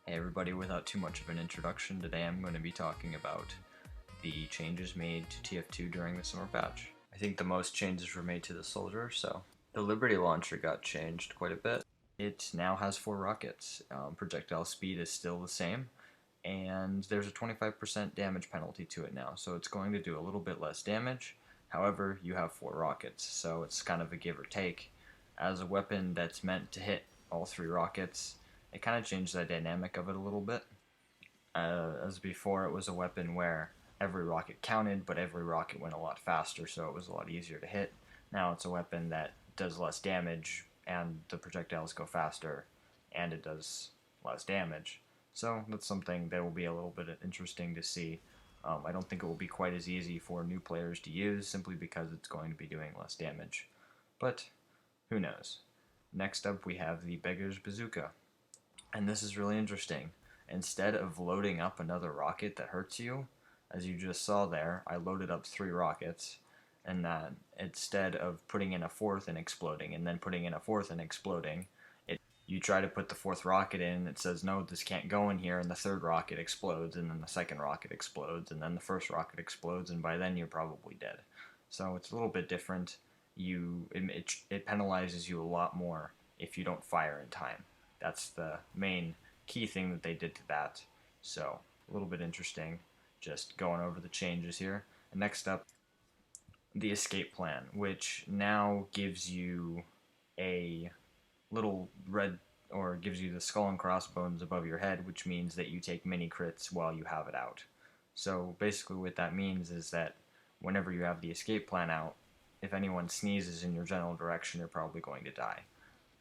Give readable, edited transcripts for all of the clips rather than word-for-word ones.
Hey everybody, without too much of an introduction, today I'm going to be talking about the changes made to TF2 during the summer patch. I think the most changes were made to the soldier, so the Liberty launcher got changed quite a bit. It now has 4 rockets. Projectile speed is still the same, and there's a 25% damage penalty to it now, so it's going to do a little bit less damage. However, you have 4 rockets, so it's kind of a give or take. As a weapon that's meant to hit all 3 rockets, it kind of changed the dynamic of it a little bit. As before, it was a weapon where every rocket counted, but every rocket went a lot faster, so it was a lot easier to hit. Now it's a weapon that does less damage, and the projectiles go faster, and it does less damage. So that's something that will be a little bit interesting to see. I don't think it will be quite as easy for new players to use, simply because it's going to be doing less damage. But who knows? Next up, we have the Beggars Bazooka. And this is really interesting. Instead of loading up another rocket that hurts you, as you just saw there, I loaded up 3 rockets, and then instead of putting in a 4th and exploding, and then putting in a 4th and exploding, you try to put the 4th rocket in, it says, no, this can't go in here, and the 3rd rocket explodes, and then the 2nd rocket explodes, and then the 1st rocket explodes, and by then you're probably dead. So it's a little bit different. It penalizes you a lot more if you don't fire in time. That's the main key thing that they did to that. So, a little bit interesting, just going over the changes here. And next up, the escape plan, which now gives you a little red, or gives you the skull and crossbones above your head, which means that you take mini crits while you have it out. So basically what that means is that whenever you have the escape plan out, if anyone sneezes in your general direction, you're probably going to die.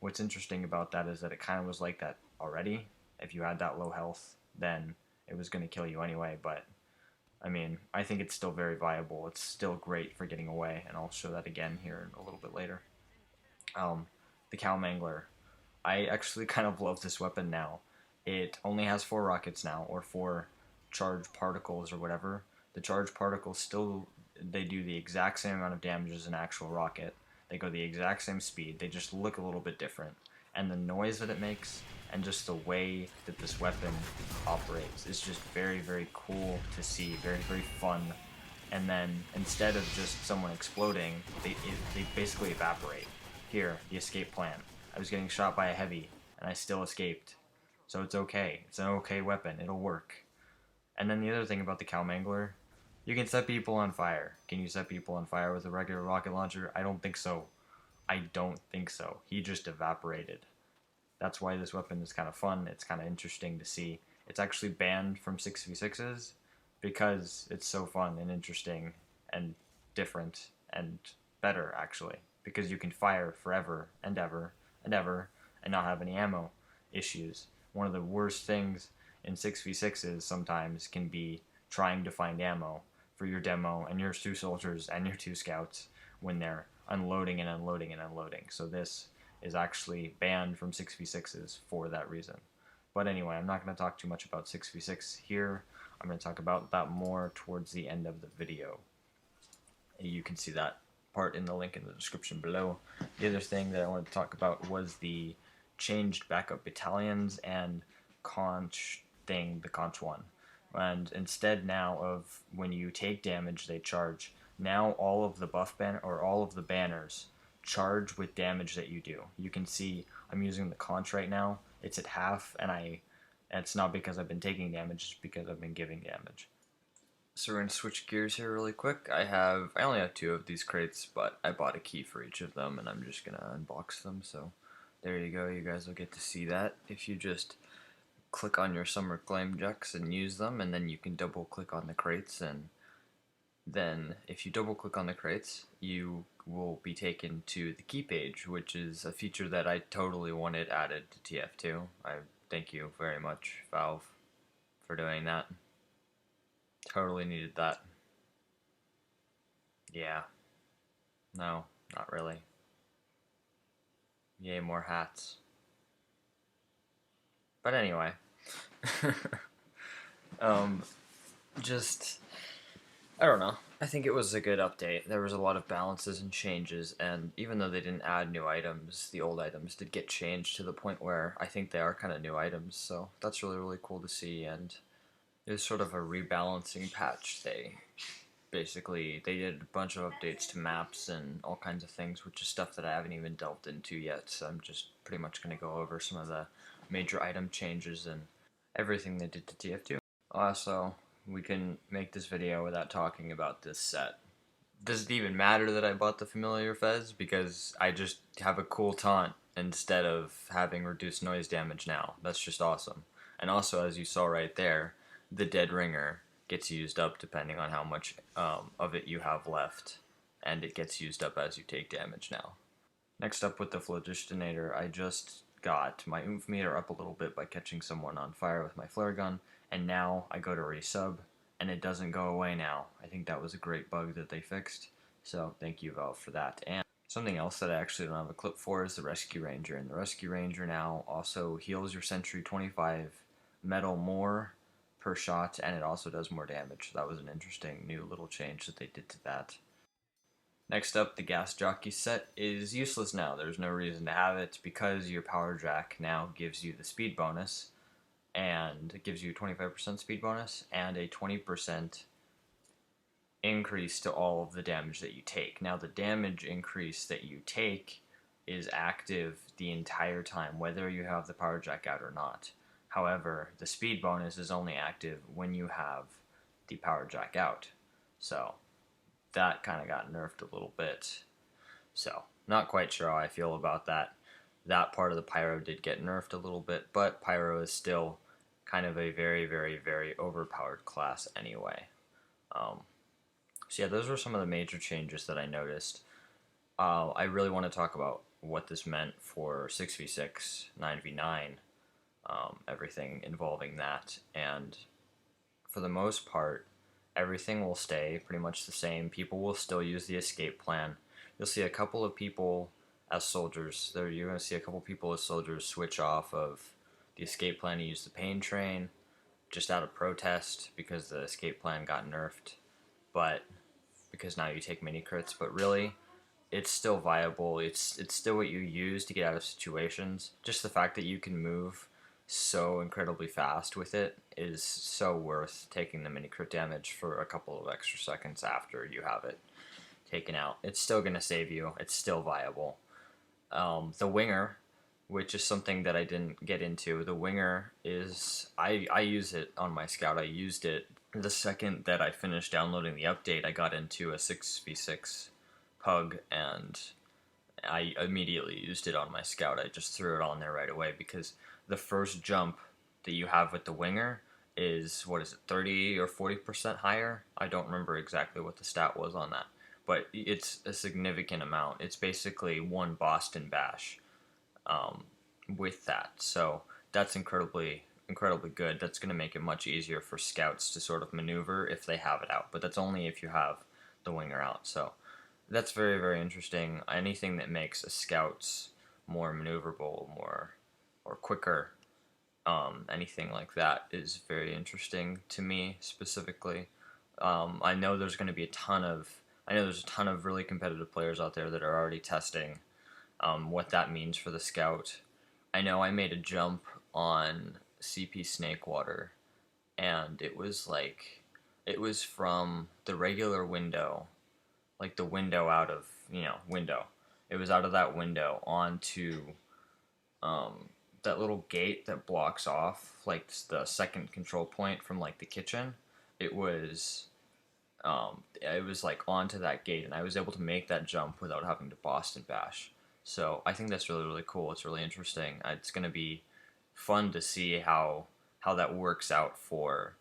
What's interesting about that is that it kind of was like that already. If you had that low health, then it was going to kill you anyway, but I mean, I think it's still very viable. It's still great for getting away, and I'll show that again here a little bit later. The Mangler. I actually kind of love this weapon now. It only has 4 rockets now, or 4 charged particles or whatever. The charged particles still, they do the exact same amount of damage as an actual rocket. They go the exact same speed, they just look a little bit different. And the noise that it makes, and just the way that this weapon operates, is just very, very cool to see, very, very fun. And then, instead of just someone exploding, they basically evaporate. Here, the escape plan. I was getting shot by a heavy, and I still escaped. So it's okay. It's an okay weapon. It'll work. And then the other thing about the Mangler, you can set people on fire. Can you set people on fire with a regular rocket launcher? I don't think so. I don't think so. He just evaporated. That's why this weapon is kind of fun. It's kind of interesting to see. It's actually banned from 6v6s because it's so fun and interesting and different and better, actually. Because you can fire forever and ever and ever and not have any ammo issues. One of the worst things in 6v6s sometimes can be trying to find ammo for your demo and your 2 soldiers and your 2 scouts when they're unloading and unloading and unloading. So this is actually banned from 6v6s for that reason. But anyway, I'm not going to talk too much about 6v6 here. I'm going to talk about that more towards the end of the video. You can see that part in the link in the description below. The other thing that I wanted to talk about was the changed backup battalions and conch thing, the conch one. And instead now of when you take damage they charge, now all of the buff banner, or all of the banners, charge with damage that you do. You can see I'm using the conch right now. It's at half, and it's not because I've been taking damage, it's because I've been giving damage. So we're going to switch gears here really quick. I only have 2 of these crates, but I bought a key for each of them, and I'm just going to unbox them. So there you go. You guys will get to see that if you just click on your summer claim jacks and use them, and then you can double click on the crates, and then if you double click on the crates, you will be taken to the key page, which is a feature that I totally wanted added to TF2. I thank you very much, Valve, for doing that. Totally needed that. Yeah. No, not really. Yay, more hats. But anyway. Just I don't know. I think it was a good update. There was a lot of balances and changes, and even though they didn't add new items, the old items did get changed to the point where I think they are kind of new items, so that's really, really cool to see, and it was sort of a rebalancing patch. They did a bunch of updates to maps and all kinds of things, which is stuff that I haven't even delved into yet, so I'm just pretty much going to go over some of the major item changes and everything they did to TF2. Also, we can make this video without talking about this set. Does it even matter that I bought the familiar fez? Because I just have a cool taunt instead of having reduced noise damage now. That's just awesome. And also, as you saw right there, the dead ringer gets used up depending on how much of it you have left. And it gets used up as you take damage now. Next up with the Phlogistinator, I just got my oomph meter up a little bit by catching someone on fire with my flare gun, and now I go to resub, and it doesn't go away now. I think that was a great bug that they fixed, so thank you Valve for that. And something else that I actually don't have a clip for is the Rescue Ranger, and the Rescue Ranger now also heals your sentry 25 metal more per shot, and it also does more damage. That was an interesting new little change that they did to that. Next up, the gas jockey set is useless now. There's no reason to have it because your Powerjack now gives you the speed bonus, and it gives you a 25% speed bonus and a 20% increase to all of the damage that you take. Now, the damage increase that you take is active the entire time, whether you have the Powerjack out or not. However, the speed bonus is only active when you have the Powerjack out. So, that kind of got nerfed a little bit. So, not quite sure how I feel about that. That part of the Pyro did get nerfed a little bit, but Pyro is still kind of a very, very, very overpowered class anyway. So yeah, those were some of the major changes that I noticed. I really want to talk about what this meant for 6v6, 9v9, everything involving that, and for the most part, everything will stay pretty much the same. People will still use the escape plan. You'll see a couple of people as soldiers. You're going to see a couple people as soldiers switch off of the escape plan to use the pain train, just out of protest because the escape plan got nerfed. But because now you take mini crits, but really, it's still viable. It's still what you use to get out of situations. Just the fact that you can move so incredibly fast with it is so worth taking the mini crit damage for a couple of extra seconds after you have it taken out. It's still going to save you. It's still viable. The winger, which is something that I didn't get into. The winger is, I use it on my scout. I used it the second that I finished downloading the update. I got into a 6v6 pug and I immediately used it on my scout. I just threw it on there right away because the first jump that you have with the winger is, what is it, 30 or 40% higher? I don't remember exactly what the stat was on that, but it's a significant amount. It's basically one Boston bash with that, so that's incredibly good. That's going to make it much easier for scouts to sort of maneuver if they have it out, but that's only if you have the winger out. So that's very, very interesting. Anything that makes a scouts more maneuverable, more or quicker, anything like that is very interesting to me specifically. I know there's going to be a ton of really competitive players out there that are already testing what that means for the scout. I know I made a jump on CP Snakewater, and it was from the regular window, like the window out of, window. It was out of that window onto that little gate that blocks off like the second control point from like the kitchen. It was like onto that gate, and I was able to make that jump without having to Boston bash. So I think that's really, really cool. It's really interesting. It's going to be fun to see how that works out for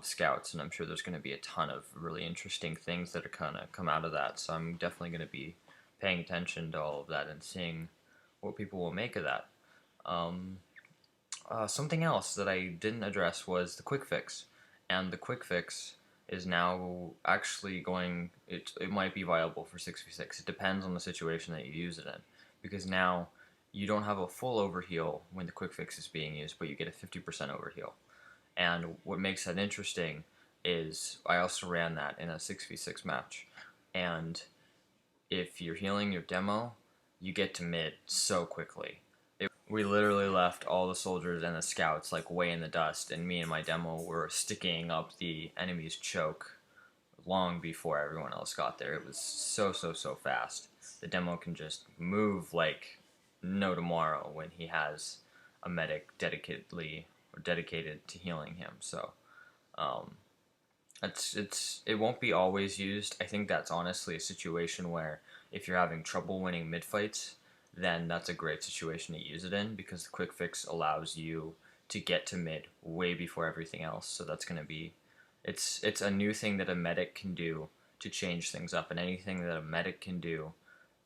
scouts, and I'm sure there's going to be a ton of really interesting things that are going to come out of that. So I'm definitely going to be paying attention to all of that and seeing what people will make of that. Something else that I didn't address was the quick fix, and the quick fix is now actually going. It might be viable for 6v6. It depends on the situation that you use it in, because now you don't have a full overheal when the quick fix is being used, but you get a 50% overheal. And what makes that interesting is I also ran that in a 6v6 match, and if you're healing your demo, you get to mid so quickly. We literally left all the soldiers and the scouts like way in the dust, and me and my demo were sticking up the enemy's choke long before everyone else got there. It was so fast. The demo can just move like no tomorrow when he has a medic dedicated to healing him. So um, it won't be always used. I think that's honestly a situation where if you're having trouble winning mid fights, then that's a great situation to use it in, because the quick fix allows you to get to mid way before everything else. So that's going to be it's a new thing that a medic can do to change things up, and anything that a medic can do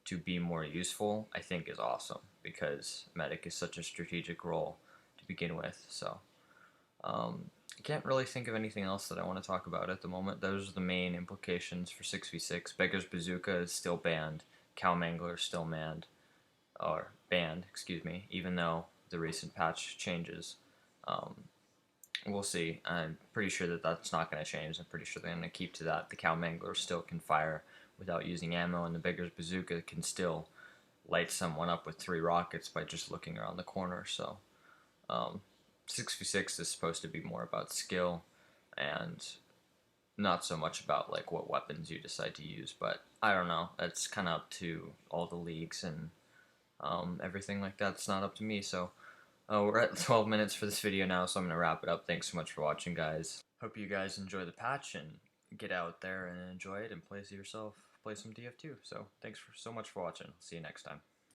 to be more useful, I think is awesome, because medic is such a strategic role to begin with. So I can't really think of anything else that I want to talk about at the moment. Those are the main implications for 6v6. Beggars Bazooka is still banned. Mangler is still banned, excuse me, even though the recent patch changes. Um, we'll see. I'm pretty sure that that's not going to change. I'm pretty sure they're going to keep to that. The Mangler still can fire without using ammo, and the Beggars Bazooka can still light someone up with 3 rockets by just looking around the corner. So um, 6v6 is supposed to be more about skill and not so much about like what weapons you decide to use. But I don't know. That's kind of up to all the leagues and everything like that. It's not up to me. So we're at 12 minutes for this video now, so I'm going to wrap it up. Thanks so much for watching, guys. Hope you guys enjoy the patch and get out there and enjoy it and play some TF2. So thanks so much for watching. See you next time.